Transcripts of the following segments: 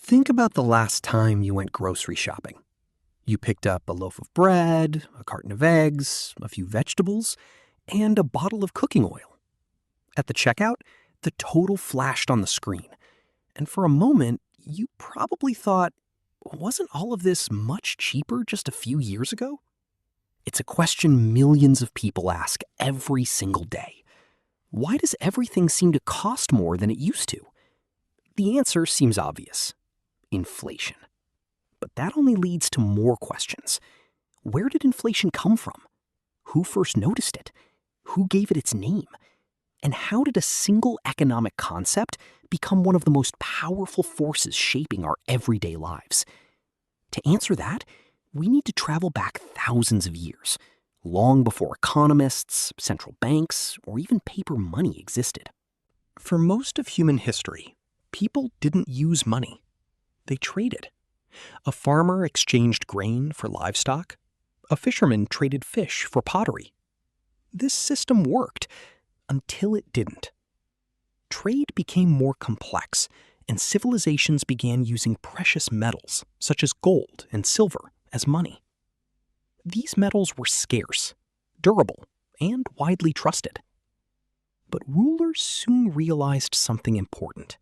Think about the last time you went grocery shopping. You picked up a loaf of bread, a carton of eggs, a few vegetables, and a bottle of cooking oil. At the checkout, the total flashed on the screen. And for a moment, you probably thought, wasn't all of this much cheaper just a few years ago? It's a question millions of people ask every single day. Why does everything seem to cost more than it used to? The answer seems obvious. Inflation. But that only leads to more questions. Where did inflation come from? Who first noticed it? Who gave it its name? And how did a single economic concept become one of the most powerful forces shaping our everyday lives? To answer that, we need to travel back thousands of years, long before economists, central banks, or even paper money existed. For most of human history, people didn't use money. They traded. A farmer exchanged grain for livestock. A fisherman traded fish for pottery. This system worked until it didn't. Trade became more complex, and civilizations began using precious metals, such as gold and silver, as money. These metals were scarce, durable, and widely trusted. But rulers soon realized something important.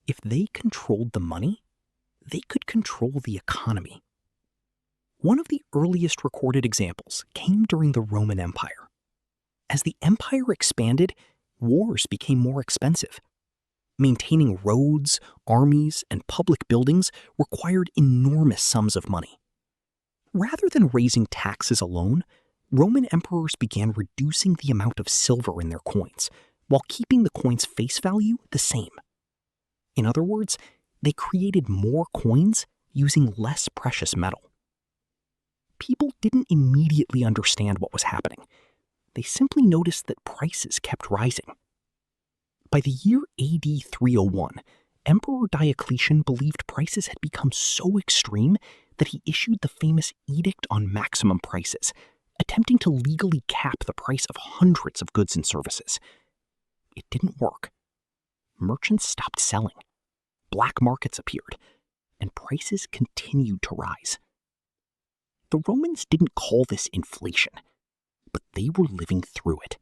If they controlled the money, they could control the economy. One of the earliest recorded examples came during the Roman Empire. As the empire expanded, wars became more expensive. Maintaining roads, armies, and public buildings required enormous sums of money. Rather than raising taxes alone, Roman emperors began reducing the amount of silver in their coins, while keeping the coin's face value the same. In other words, they created more coins using less precious metal. People didn't immediately understand what was happening. They simply noticed that prices kept rising. By the year AD 301, Emperor Diocletian believed prices had become so extreme that he issued the famous Edict on Maximum Prices, attempting to legally cap the price of hundreds of goods and services. It didn't work. Merchants stopped selling. Black markets appeared, and prices continued to rise. The Romans didn't call this inflation, but they were living through it.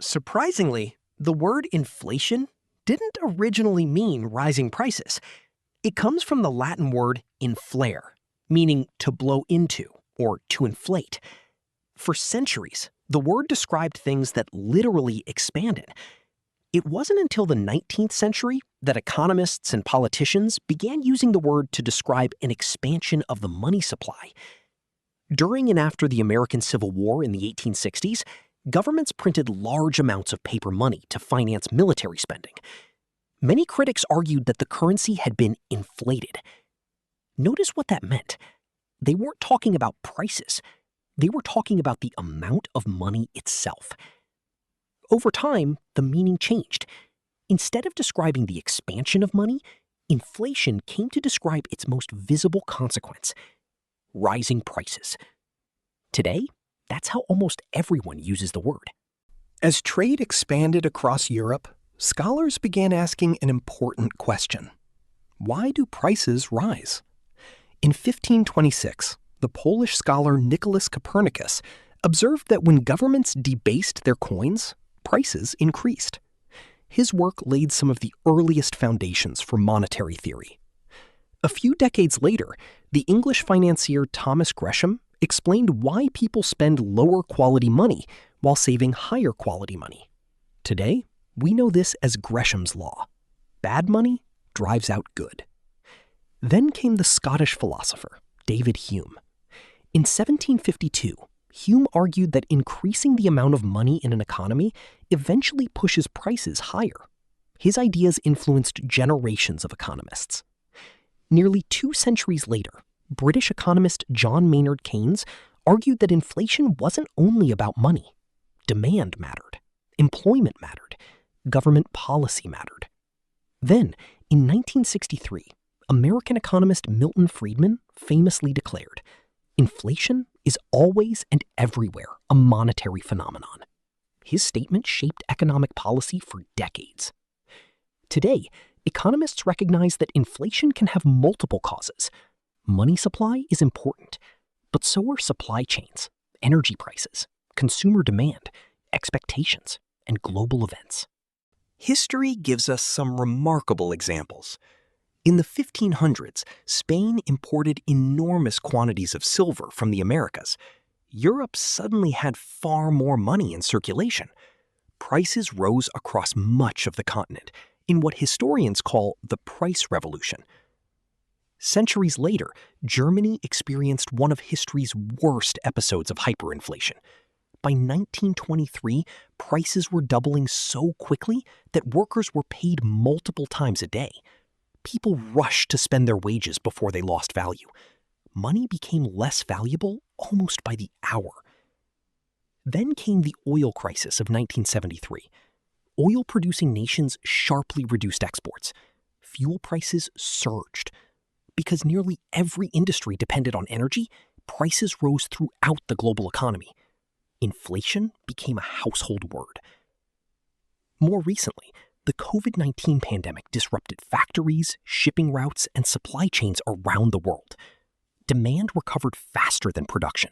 Surprisingly, the word inflation didn't originally mean rising prices. It comes from the Latin word inflare, meaning to blow into or to inflate. For centuries, the word described things that literally expanded. It wasn't until the 19th century that economists and politicians began using the word to describe an expansion of the money supply. During and after the American Civil War in the 1860s, governments printed large amounts of paper money to finance military spending. Many critics argued that the currency had been inflated. Notice what that meant. They weren't talking about prices. They were talking about the amount of money itself. Over time, the meaning changed. Instead of describing the expansion of money, inflation came to describe its most visible consequence: rising prices. Today, that's how almost everyone uses the word. As trade expanded across Europe, scholars began asking an important question. Why do prices rise? In 1526, the Polish scholar Nicolaus Copernicus observed that when governments debased their coins, prices increased. His work laid some of the earliest foundations for monetary theory. A few decades later, the English financier Thomas Gresham explained why people spend lower quality money while saving higher quality money. Today, we know this as Gresham's law. Bad money drives out good. Then came the Scottish philosopher, David Hume. In 1752, Hume argued that increasing the amount of money in an economy eventually pushes prices higher. His ideas influenced generations of economists. Nearly 2 centuries later, British economist John Maynard Keynes argued that inflation wasn't only about money. Demand mattered, employment mattered, government policy mattered. Then, in 1963, American economist Milton Friedman famously declared, "Inflation is always and everywhere a monetary phenomenon." His statement shaped economic policy for decades. Today, economists recognize that inflation can have multiple causes. Money supply is important, but so are supply chains, energy prices, consumer demand, expectations, and global events. History gives us some remarkable examples. In the 1500s, Spain imported enormous quantities of silver from the Americas. Europe suddenly had far more money in circulation. Prices rose across much of the continent in what historians call the price revolution. Centuries later, Germany experienced one of history's worst episodes of hyperinflation. By 1923, prices were doubling so quickly that workers were paid multiple times a day. People rushed to spend their wages before they lost value. Money became less valuable almost by the hour. Then came the oil crisis of 1973. Oil-producing nations sharply reduced exports. Fuel prices surged. Because nearly every industry depended on energy, prices rose throughout the global economy. Inflation became a household word. More recently, the COVID-19 pandemic disrupted factories, shipping routes, and supply chains around the world. Demand recovered faster than production.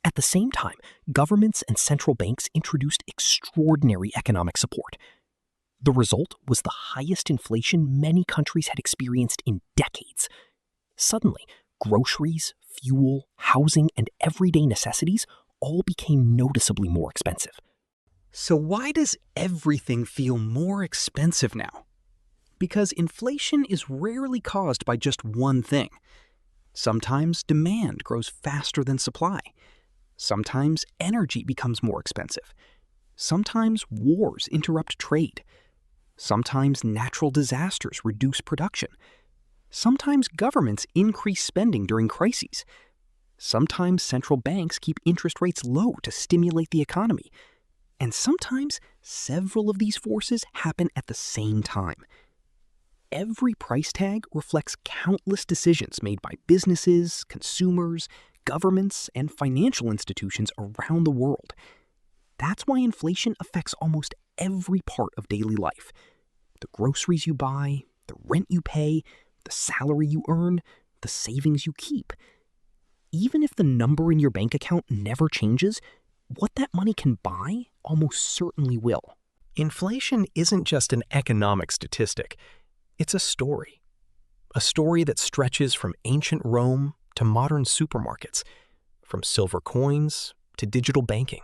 At the same time, governments and central banks introduced extraordinary economic support. The result was the highest inflation many countries had experienced in decades. Suddenly, groceries, fuel, housing, and everyday necessities all became noticeably more expensive. So why does everything feel more expensive now? Because inflation is rarely caused by just one thing. Sometimes demand grows faster than supply. Sometimes energy becomes more expensive. Sometimes wars interrupt trade. Sometimes natural disasters reduce production. Sometimes governments increase spending during crises. Sometimes central banks keep interest rates low to stimulate the economy. And sometimes several of these forces happen at the same time. Every price tag reflects countless decisions made by businesses, consumers, governments, and financial institutions around the world. That's why inflation affects almost every part of daily life. The groceries you buy, the rent you pay, the salary you earn, the savings you keep. Even if the number in your bank account never changes, what that money can buy almost certainly will. Inflation isn't just an economic statistic. It's a story. A story that stretches from ancient Rome to modern supermarkets, from silver coins to digital banking,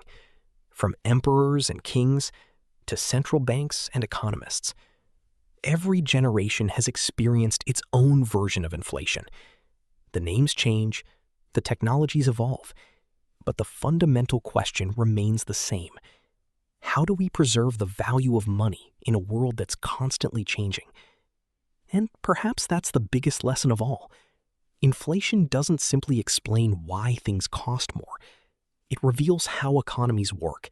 from emperors and kings to central banks and economists. Every generation has experienced its own version of inflation. The names change, the technologies evolve, but the fundamental question remains the same. How do we preserve the value of money in a world that's constantly changing? And perhaps that's the biggest lesson of all. Inflation doesn't simply explain why things cost more. It reveals how economies work,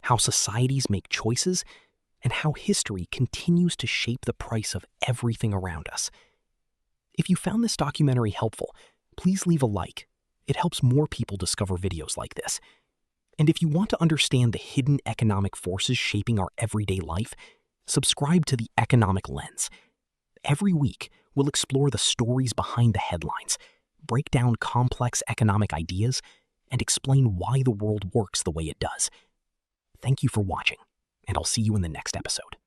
how societies make choices, and how history continues to shape the price of everything around us. If you found this documentary helpful, please leave a like. It helps more people discover videos like this. And if you want to understand the hidden economic forces shaping our everyday life, subscribe to The Economic Lens. Every week, we'll explore the stories behind the headlines, break down complex economic ideas, and explain why the world works the way it does. Thank you for watching, and I'll see you in the next episode.